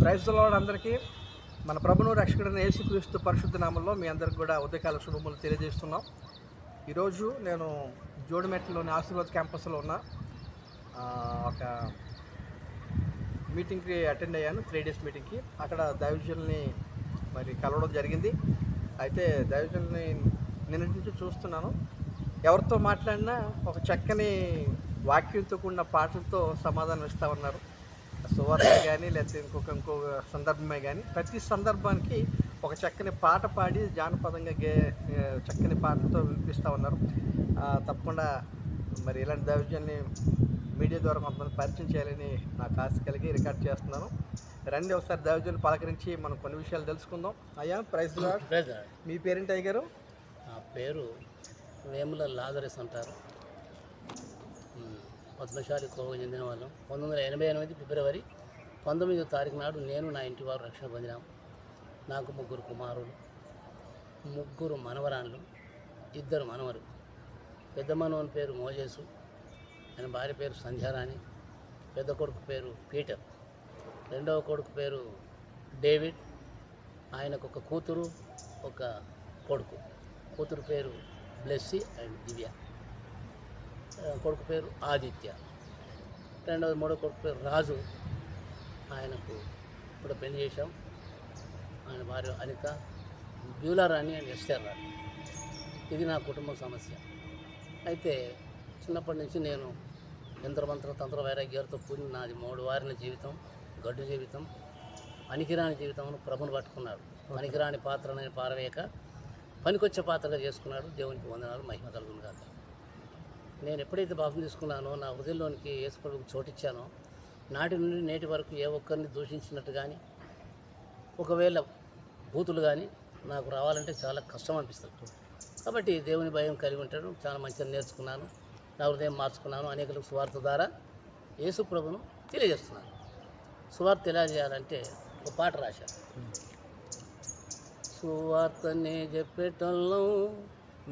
Praise the lord అందరికీ మన ప్రభువును రక్షకుడైన యేసుక్రీస్తు పరిశుద్ధ నామంలో మీ అందరికి కూడా ఉదయకాల శుభములు తెలియజేస్తున్నాం. ఈరోజు నేను జోడిమెట్లలోని ఆశీర్వాద్ క్యాంపస్లో ఉన్న ఒక మీటింగ్కి అటెండ్ అయ్యాను, 3 days మీటింగ్కి. అక్కడ దైవజనుల్ని మరి కలవడం జరిగింది. అయితే దైవజనుల్ని నిన్నటి నుంచి చూస్తున్నాను. ఎవరితో మాట్లాడినా ఒక చక్కని వాక్యంతో కూడిన పాటలతో సమాధానం ఇస్తూ ఉన్నారు. సువార్త కానీ లేకపోతే ఇంకొక సందర్భమే కానీ ప్రతి సందర్భానికి ఒక చక్కని పాట పాడి జానపదంగా చక్కని పాటతో వినిపిస్తూ ఉన్నారు. తప్పకుండా మరి ఇలాంటి దైవజన్ని మీడియా ద్వారా కొంతమంది పరిచయం చేయాలని నాకు ఆశ కలిగి రికార్డ్ చేస్తున్నాను. రండి ఒకసారి దైవజన్ని పలకరించి మనం కొన్ని విషయాలు తెలుసుకుందాం. అయ్యా ప్రైజ్ ది లార్డ్. మీ పేరేంటి అయ్య గారు? నా పేరు వేముల లాజరస్ అంటారు. పద్మశాలి కోవకు చెందిన వాళ్ళం. 1988 ఫిబ్రవరి 19వ తారీఖు నాడు నేను నా ఇంటి వారు రక్షణ పొందినాం. నాకు 3 కుమారులు, 3 మనవరాళ్ళు, 2 మనవరు. పెద్ద మనవని పేరు మోజేసు, ఆయన భార్య పేరు సంధ్యారాణి. పెద్ద కొడుకు పేరు పీటర్. రెండవ కొడుకు పేరు డేవిడ్. ఆయనకు ఒక కూతురు, ఒక కొడుకు. కూతురు పేరు బ్లెస్సీ అండ్ దివ్య. కొడుకు పేరు ఆదిత్య. మూడో కొడుకు పేరు రాజు. ఆయనకు ఇప్పుడు పెళ్లి చేశాం. ఆయన భార్య అనిత, బ్యూలారాణి అండ్ ఎస్టర్ రాణి. ఇది నా కుటుంబ సమస్య. అయితే చిన్నప్పటి నుంచి నేను యంత్రమంత్ర తంత్ర వైరాగ్యాలతో కూడిన నాది 3 వారిన జీవితం, గడ్డు జీవితం, పనికిరాని జీవితం. ప్రభుని పట్టుకున్నాడు. పనికిరాని పాత్రని పారవేయక పనికొచ్చే పాత్రగా చేసుకున్నాడు. దేవునికి వందనాలు, మహిమ కలుగును గాక. నేను ఎప్పుడైతే బాప్తిసం తీసుకున్నానో, నా హృదయంలోనికి యేసు ప్రభువుకు చోటిచ్చానో, నాటి నుండి నేటి వరకు ఏ ఒక్కరిని దూషించినట్టు కానీ, ఒకవేళ బూతులు కానీ నాకు రావాలంటే చాలా కష్టం అనిపిస్తుంది. కాబట్టి దేవుని భయం కలిగి ఉంటాడు. చాలా మంచిగా నేర్చుకున్నాను. నా హృదయం మార్చుకున్నాను. అనేకులకు సువార్త ద్వారా యేసు ప్రభువును తెలియజేస్తున్నాను. సువార్త ఎలా చేయాలంటే ఒక పాట రాశాను. సువార్తనే చెప్పేటోళ్ళం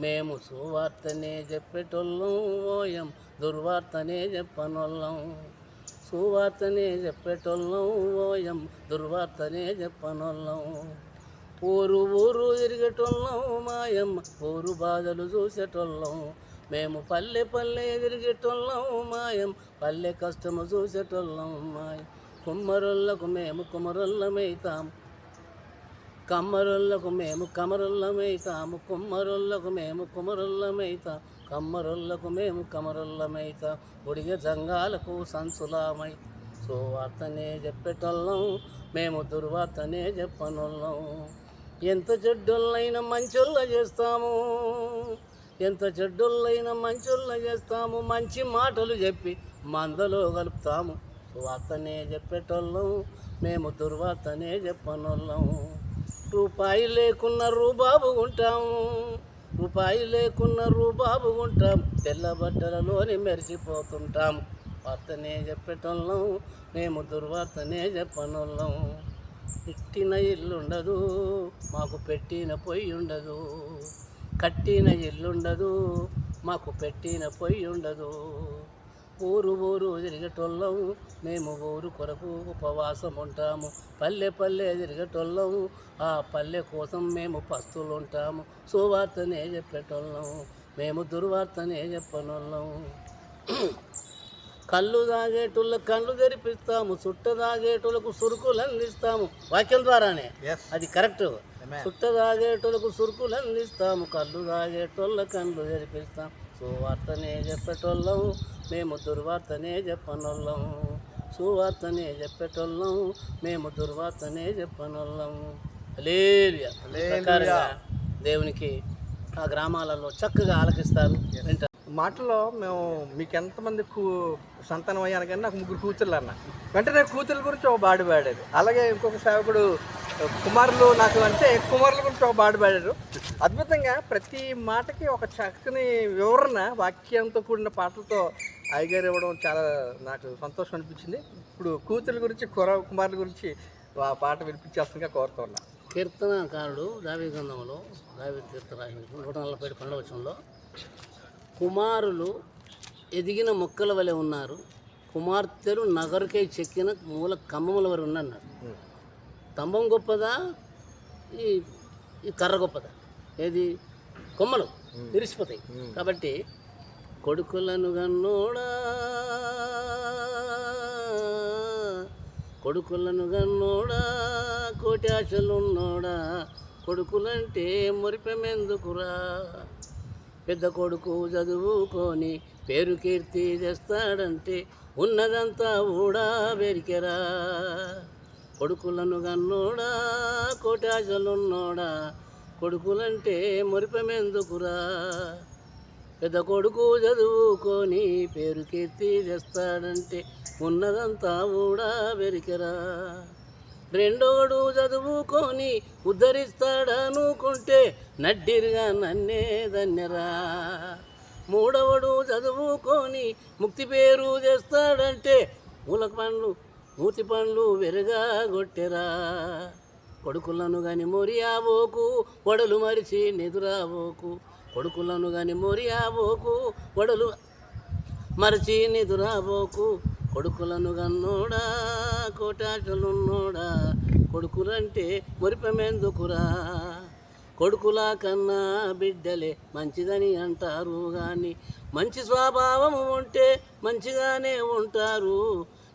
మేము, సువార్తనే చెప్పేటోళ్ళం ఓయం, దుర్వార్తనే చెప్పనోళ్ళం. సువార్తనే చెప్పేటోళ్ళం ఓయం, దుర్వార్తనే చెప్పనోళ్ళం. ఊరు తిరిగేటోళ్ళం మాయం, ఊరు బాధలు చూసేటోళ్ళం మేము. పల్లె తిరిగేటోళ్ళం మాయం, పల్లె కష్టము చూసేటోళ్ళం మాయం. కుమ్మరులకు మేము కుమరుల్లమైతాము, కమ్మరులకు మేము కమరుల్లమైతాము. కుమ్మరులకు మేము కుమరుల్లమైతాం, కమ్మరులకు మేము కమరుల్లమైతాం. ఉడిగ జంగాలకు సంచులామై. సువార్తనే చెప్పేటోళ్ళం మేము, దుర్వార్తనే చెప్పనోళ్ళం. ఎంత చెడ్డోళ్ళైనా మంచోళ్ళ చేస్తాము, ఎంత చెడ్డోళ్ళైనా మంచోళ్ళ చేస్తాము. మంచి మాటలు చెప్పి మందలో కలుపుతాము. సువార్తనే చెప్పేటోళ్ళం మేము, దుర్వార్తనే చెప్పనోళ్ళం. రూపాయి లేకున్న రూబాబుకుంటాము, రూపాయి లేకున్న రూబాబుకుంటాం. తెల్ల బట్టలలోని మెరిసిపోతుంటాము. వార్తనే చెప్పేటోళ్ళం మేము, దుర్వార్తనే చెప్పనోళ్ళం. పెట్టిన ఇల్లుండదు మాకు, పెట్టిన పొయ్యి ఉండదు. కట్టిన ఇల్లుండదు మాకు, పెట్టిన పొయ్యి ఉండదు. ఊరు తిరిగేటోళ్ళం మేము, ఊరు కొరకు ఉపవాసం ఉంటాము. పల్లె తిరిగేటోళ్ళం, ఆ పల్లె కోసం మేము పస్తులు ఉంటాము. సువార్తనే చెప్పేటోళ్ళం మేము, దుర్వార్తనే చెప్పనోళ్ళం. కళ్ళు తాగేటోళ్ళకు కళ్ళు తెరిపిస్తాము, చుట్ట తాగేటోళ్ళకు సురుకులు అందిస్తాము. వాక్యం ద్వారానే అది కరెక్ట్. చుట్ట తాగేటోళ్ళకు సురుకులు అందిస్తాము, కళ్ళు తాగేటోళ్ళ కళ్ళు తెరిపిస్తాం. సువార్తనే చెప్పేటోళ్ళం మేము, దుర్వార్తనే చెప్పనోళ్ళం. సువార్తనే చెప్పేటోళ్ళం మేము, దుర్వార్తనే చెప్పనోళ్ళం. హల్లెలూయా. దేవునికి ఆ గ్రామాలలో చక్కగా ఆలకిస్తారు. మాటలో మేము మీకు ఎంతమంది సంతానం అయ్యాను కానీ నాకు 3 కూతుర్లు అన్న వెంటనే కూతుర్ల గురించి ఒక బాడు పాడారు. అలాగే ఇంకొక సేవకుడు కుమారులు నాకు అంటే కుమారుల గురించి ఒక బాడు పాడారు. అద్భుతంగా ప్రతి మాటకి ఒక చక్కని వివరణ వాక్యంతో కూడిన పాటలతో అయ్యగారు ఇవ్వడం చాలా నాకు సంతోషం అనిపించింది. ఇప్పుడు కూతుర్ల గురించి కుమారుల గురించి ఆ పాట వినిపించేస్తుందిగా కోరుతూ ఉన్నా. కీర్తనకారుడు దావీదు గ్రంథంలో, దావీదు కీర్తన రాసిన 147 వచనంలో, కుమారులు ఎదిగిన మొక్కల వలె ఉన్నారు, కుమార్తెలు నగరుకై చెక్కిన మూల కమ్మముల వరకు ఉన్నన్నారు. స్తంభం గొప్పదా ఈ ఈ కర్ర గొప్పదా? ఏది? కొమ్మలు విరిసిపోతాయి. కాబట్టి కొడుకులను గన్నోడా కొడుకులను గన్నోడా కోటి ఆశలున్నోడా కొడుకులంటే మురిపెమెందుకురా? పెద్ద కొడుకు చదువుకొని పేరు కీర్తి తెస్తాడంటే ఉన్నదంతా ఊడా బెరికెరా. కొడుకులను గన్నోడా కోటి ఆశలున్నోడా కొడుకులంటే మురిపెమెందుకురా? పెద్ద కొడుకు చదువుకొని పేరు కీర్తి తెస్తాడంటే ఉన్నదంతా ఊడా బెరికెరా. రెండోడు చదువుకొని ఉద్ధరిస్తాడనుకుంటే నడ్డిరిగా నన్నే ధన్యరా. మూడవడు చదువుకొని ముక్తి పేరు తెస్తాడంటే మూలక పండ్లు మూతి పండ్లు వెరగా కొట్టెరా. కొడుకులను గని మొరియాబోకు వడలు మరిచి నిదురాబోకు. కొడుకులను గని మొరియాబోకు వడలు మరిచి నిదురాబోకు. కొడుకులను గన్నోడా కోటాటలున్నోడా కొడుకులంటే మురిపెమెందుకురా? కొడుకుల కన్నా బిడ్డలే మంచిదని అంటారు కానీ మంచి స్వభావము ఉంటే మంచిగానే ఉంటారు.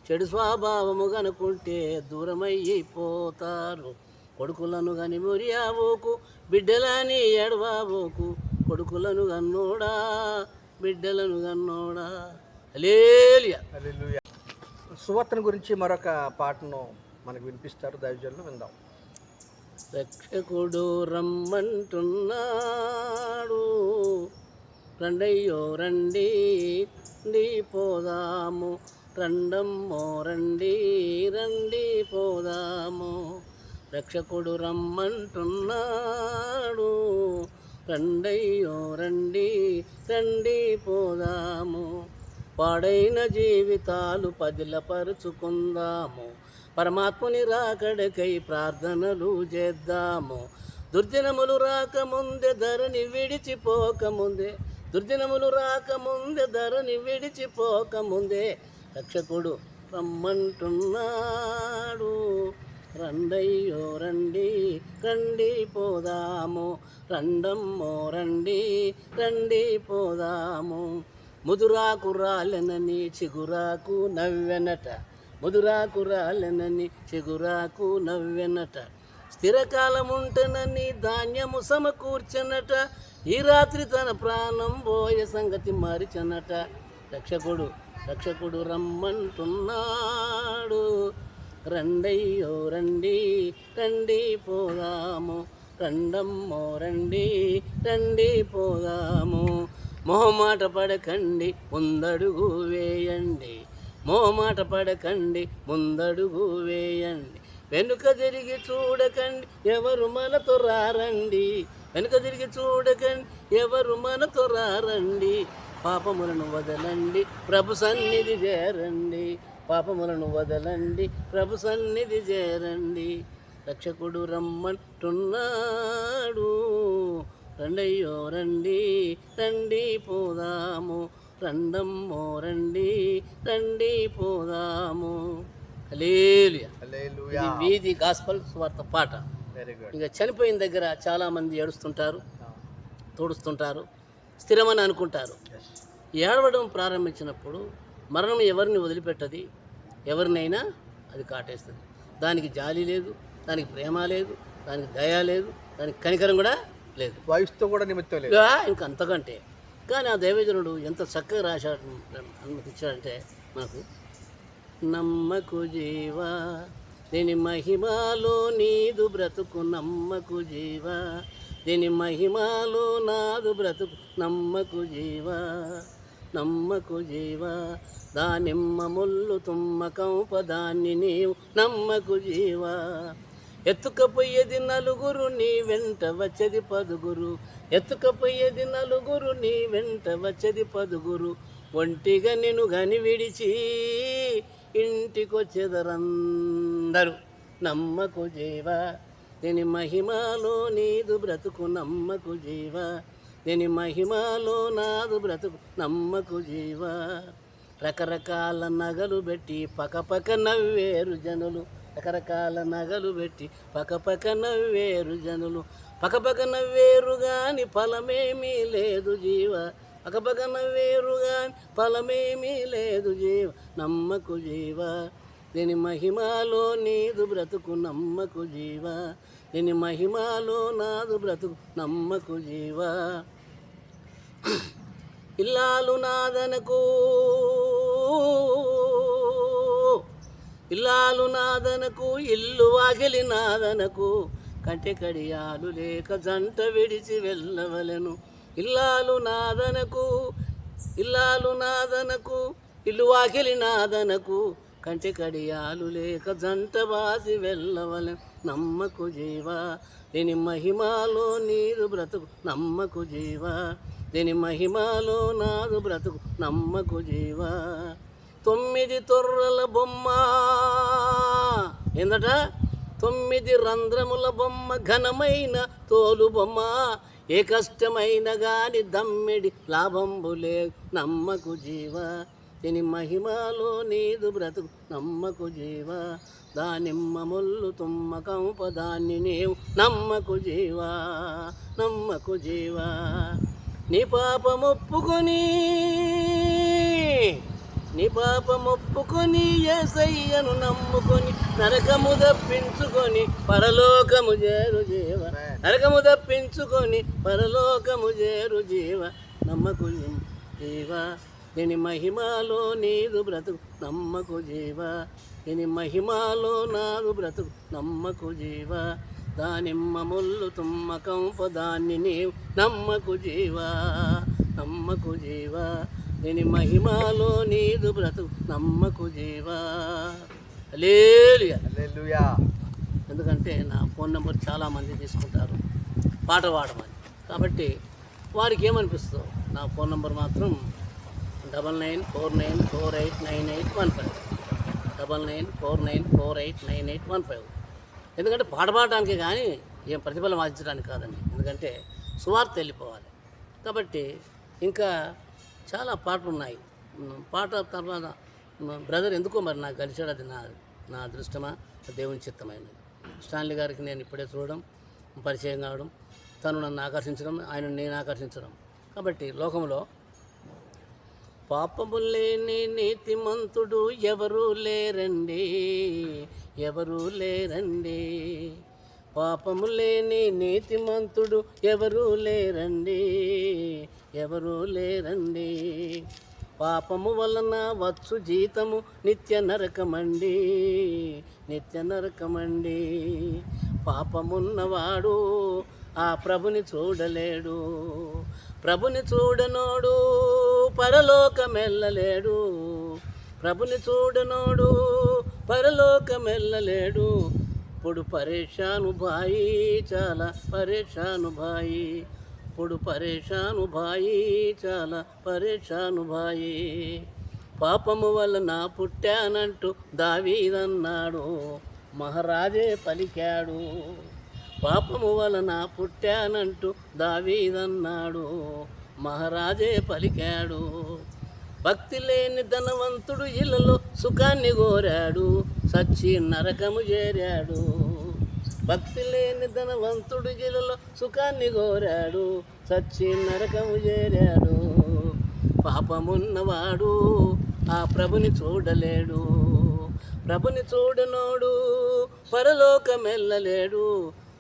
చెడు స్వభావము కనుకుంటే దూరమైపోతారు. కొడుకులను గని మురియాబోకు బిడ్డలని ఎడవాబోకు. కొడుకులను గన్నోడా బిడ్డలను గన్నోడా. హల్లెలూయా. హల్లెలూయా. సువార్తను గురించి మరొక పాటను మనకు వినిపిస్తారు దైవజనులు, విందాం. రక్షకుడు రమ్మంటున్నాడు రండయ్యో రండి పోదాము. రండమ్మో రండి పోదాము. రక్షకుడు రమ్మంటున్నాడు రండయ్యో రండి పోదాము. పాడైన జీవితాలు పదిలపరుచుకుందాము. పరమాత్ముని రాకడకై ప్రార్థనలు చేద్దాము. దుర్దినములు రాకముందే ధరని విడిచిపోకముందే దుర్దినములు రాకముందే ధరని విడిచిపోకముందే రక్షకుడు రమ్మంటున్నాడు రండయ్యో రండి పోదాము. రండమ్మో రండి పోదాము. ముదురాకు రాలెనని చిగురాకు నవ్వెనట. ముదురాకు రాలెనని చిగురాకు నవ్వెనట. స్థిరకాలముంటనని ధాన్యము సమకూర్చనట. ఈ రాత్రి తన ప్రాణం పోయే సంగతి మరిచనట. రక్షకుడు రమ్మంటున్నాడు రండయ్యో రండి పోదాము. రండమ్మో రండి పోదాము. మొహమాట పడకండి ముందడుగు వేయండి. మొహమాట పడకండి ముందడుగు వేయండి. వెనుక తిరిగి చూడకండి ఎవరు మనతో రారండి. వెనుక తిరిగి చూడకండి ఎవరు మనతో రారండి. పాపములను వదలండి ప్రభు సన్నిధి చేరండి. పాపములను వదలండి ప్రభు సన్నిధి చేరండి. రక్షకుడు రమ్మంటున్నాడు రండయ్యో రండి పోదాము. రండమ్మో రండి పోదాము. హల్లెలూయా. హల్లెలూయా. ఇది వీధి గాస్పల్ సువార్త పాట. Very good. ఇక చనిపోయిన దగ్గర చాలామంది ఏడుస్తుంటారు, తోడుస్తుంటారు, స్థిరమని అనుకుంటారు. ఏడవడం ప్రారంభించినప్పుడు మరణం ఎవరిని వదిలిపెట్టది, ఎవరినైనా అది కాటేస్తుంది. దానికి జాలి లేదు, దానికి ప్రేమ లేదు, దానికి దయ లేదు, దానికి కనికరం కూడా లేదు, వయసుతో కూడా నిమిత్తం లేదు. ఇంకా అంతకంటే. కానీ ఆ దైవజనుడు ఎంత చక్కగా రాశాడు, అనుమతించాడంటే మనకు నమ్మకు జీవా దీని మహిమాలో నీదు బ్రతుకు. నమ్మకు జీవా దీని మహిమాలో నాదు బ్రతుకు. నమ్మకు జీవా దానిమ్మ ముళ్ళు తుమ్మ కంప దాన్ని నీవు నమ్మకు జీవా. ఎత్తుకపోయేది నలుగురు నీ వెంట వచ్చేది పదుగురు. ఎత్తుకపోయేది నలుగురు నీ వెంట వచ్చేది పదుగురు. ఒంటిగా నిన్ను గని విడిచి ఇంటికొచ్చేదరందరు. నమ్మకు జీవా దీని మహిమాలో నీదు బ్రతుకు. నమ్మకు జీవా దీని మహిమాలో నాదు బ్రతుకు. నమ్మకు జీవా. రకరకాల నగలు పెట్టి పకపక నవ్వేరు జనులు. రకరకాల నగలు పెట్టి పకపక నవ్వేరు జనులు, పకపక నవ్వేరు గాని ఫలమేమీ లేదు జీవ, పకపక నవ్వేరు గాని ఫలమేమీ లేదు జీవ, నమ్మకు జీవ, దీని మహిమలో నీదు బ్రతుకు నమ్మకు జీవ, దీని మహిమలో నాదు బ్రతుకు నమ్మకు జీవ. ఇల్లాలు నాదనకు, ఇల్లాలు నాదనకు, ఇల్లు వాకిలి నాదనకు, కంటి కడియాలు లేక జంట విడిచి వెళ్ళవలెను. ఇల్లాలు నాదనకు, ఇల్లాలు నాదనకు, ఇల్లు వాకిలి నాదనకు, కంటి కడియాలు లేక జంట బాసి వెళ్ళవలెను. నమ్మకు జీవ, దీని మహిమలో నీరు బ్రతుకు నమ్మకు జీవ, దీని మహిమలో నాదు బ్రతుకు నమ్మకు జీవ. 9 తొర్రల బొమ్మ ఏందట, 9 రంధ్రముల బొమ్మ, ఘనమైన తోలు బొమ్మ, ఏ కష్టమైన గాని దమ్మిడి లాభంబులే నమ్మకు జీవ, దీని మహిమలో నీదు బ్రతుకు నమ్మకు జీవ. దానిమ్మ ముళ్ళు తుమ్మ కంప దాన్ని నీవు నమ్మకు జీవ, నమ్మకు జీవ. నీ పాపమొప్పుకొని, నీ పాపమొప్పుకొని యేసయ్యను నమ్ముకొని నరకము తప్పించుకొని పరలోకము చేరు జీవ, నరకము తప్పించుకొని పరలోకము చేరు జీవ, నమ్మకు జీవ, దీని మహిమలో నీదు బ్రతుకు నమ్మకు జీవ, దీని మహిమలో నాదు బ్రతుకు నమ్మకు జీవ. దానిమ్మ ముళ్ళు తుమ్మ కంప దాన్ని నీవు నమ్మకు జీవ, నమ్మకు జీవ, దీని మహిమలో నీదు బ్రతుకు నమ్మకు జీవ. హల్లెలూయా, హల్లెలూయా. ఎందుకంటే నా ఫోన్ నెంబర్ చాలామంది తీసుకుంటారు పాట పాడమని, కాబట్టి వారికి ఏమనిపిస్తుందో నా ఫోన్ నెంబర్ మాత్రం 9949489815, 9949489815. ఎందుకంటే పాట పాడడానికి కానీ ఏం ప్రతిఫలం ఆశించడానికి కాదండి, ఎందుకంటే సువార్త వెళ్ళిపోవాలి. కాబట్టి ఇంకా చాలా పాటలు ఉన్నాయి. పాట తర్వాత బ్రదర్ ఎందుకో మరి నాకు కలిసాడు, అది నా అదృష్టమా దేవుని చిత్తమైనది. స్టాన్లీ గారికి నేను ఇప్పుడే చూడడం, పరిచయం కావడం, తను నన్ను ఆకర్షించడం, ఆయన నేను ఆకర్షించడం. కాబట్టి లోకంలో పాపము లేని నీతిమంతుడు ఎవరూ లేరండి, ఎవరూ లేరండి, పాపము లేని నీతిమంతుడు ఎవరూ లేరండి, ఎవరూ లేరండి, పాపము వలన వచ్చు జీతము నిత్య నరకమండి, నిత్య నరకమండి, పాపమున్నవాడు ఆ ప్రభుని చూడలేడు, ప్రభుని చూడనోడు పరలోకమెల్లలేడు, ప్రభుని చూడనోడు పరలోకమెల్లలేడు. ఇప్పుడు పరేషాను భాయి, చాలా పరేషాను భాయి, ఇప్పుడు పరేషాను భాయి, చాలా పరేషాను భాయి. పాపము వలన పుట్టానంటూ దావీదన్నాడు, మహారాజే పలికాడు, పాపము వలన పుట్టానంటూ దావీదన్నాడు, మహారాజే పలికాడు. భక్తి లేని ధనవంతుడు ఇళ్ళలో సుఖాన్ని కోరాడు, సచ్చి నరకము చేరాడు, భక్తి లేని ధనవంతుడు ఇళ్ళలో సుఖాన్ని కోరాడు, సచ్చి నరకము చేరాడు. పాపమున్నవాడు ఆ ప్రభుని చూడలేడు, ప్రభుని చూడనోడు పరలోకమెల్లలేడు.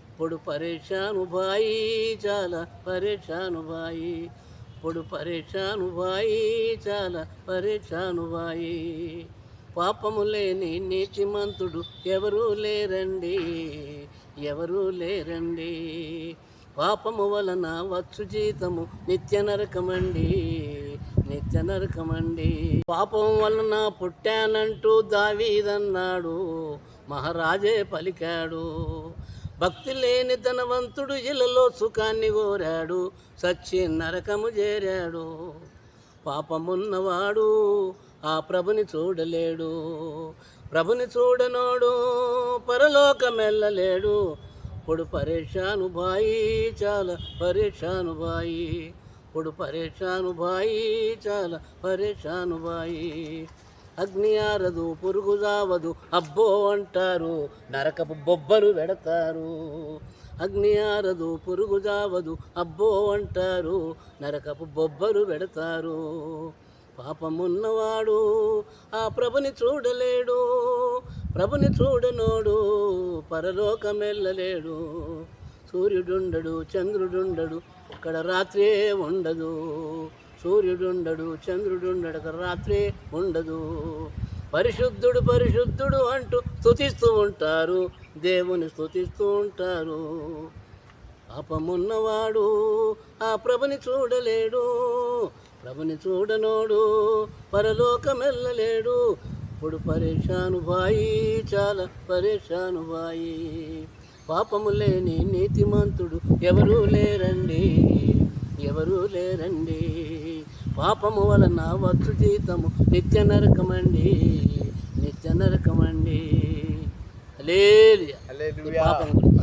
ఇప్పుడు పరేషాను భాయి, చాలా పరేషాను భాయి, ఇప్పుడు పరేషాను భాయి, చాలా పరేషాను భాయి. పాపము లేని నీతిమంతుడు ఎవరూ లేరండి, ఎవరూ లేరండి, పాపము వలన వచ్చు జీతము నిత్య నరకమండి, నిత్య నరకమండి. పాపం వలన పుట్టానంటూ దావీదన్నాడు, మహారాజే పలికాడు. భక్తి లేని ధనవంతుడు ఇళ్ళలో సుఖాన్ని కోరాడు, సచ్చి నరకము చేరాడు. పాపమున్నవాడు ఆ ప్రభుని చూడలేడు, ప్రభుని చూడనోడు పరలోకమెల్లలేడు. ఇప్పుడు పరేషాను భాయి, చాలా పరేషాను భాయి, ఇప్పుడు పరేషాను భాయి, చాలా పరేషాను భాయి. అగ్ని ఆరదు పురుగు జావదు అబ్బో అంటారు నరకపు బొబ్బలు పెడతారు. అగ్ని ఆరదు పురుగు జావదు అబ్బో అంటారు నరకపు బొబ్బలు పెడతారు. పాపమున్నవాడు ఆ ప్రభుని చూడలేడు, ప్రభుని చూడనోడు పరలోకమెల్లలేడు. సూర్యుడుండడు చంద్రుడుండడు అక్కడ రాత్రే ఉండదు. సూర్యుడుండడు చంద్రుడుండడు అక్కడ రాత్రే ఉండదు. పరిశుద్ధుడు పరిశుద్ధుడు అంటూ స్తుతిస్తూ ఉంటారు, దేవుని స్తుతిస్తూ ఉంటారు. పాపమున్నవాడు ఆ ప్రభుని చూడలేడు, ప్రభుని చూడనోడు పరలోకమెల్లలేడు. ఇప్పుడు పరేషాను బాయి, చాలా పరేషాను బాయి. పాపము లేని నీతిమంతుడు ఎవరూ లేరండి, ఎవరూ లేరండి. పాపము వలన వచ్చు జీతము నిత్య నరకమండి, నిత్య నరకమండి. హల్లెలూయా. హల్లెలూయా. పాపం గురించి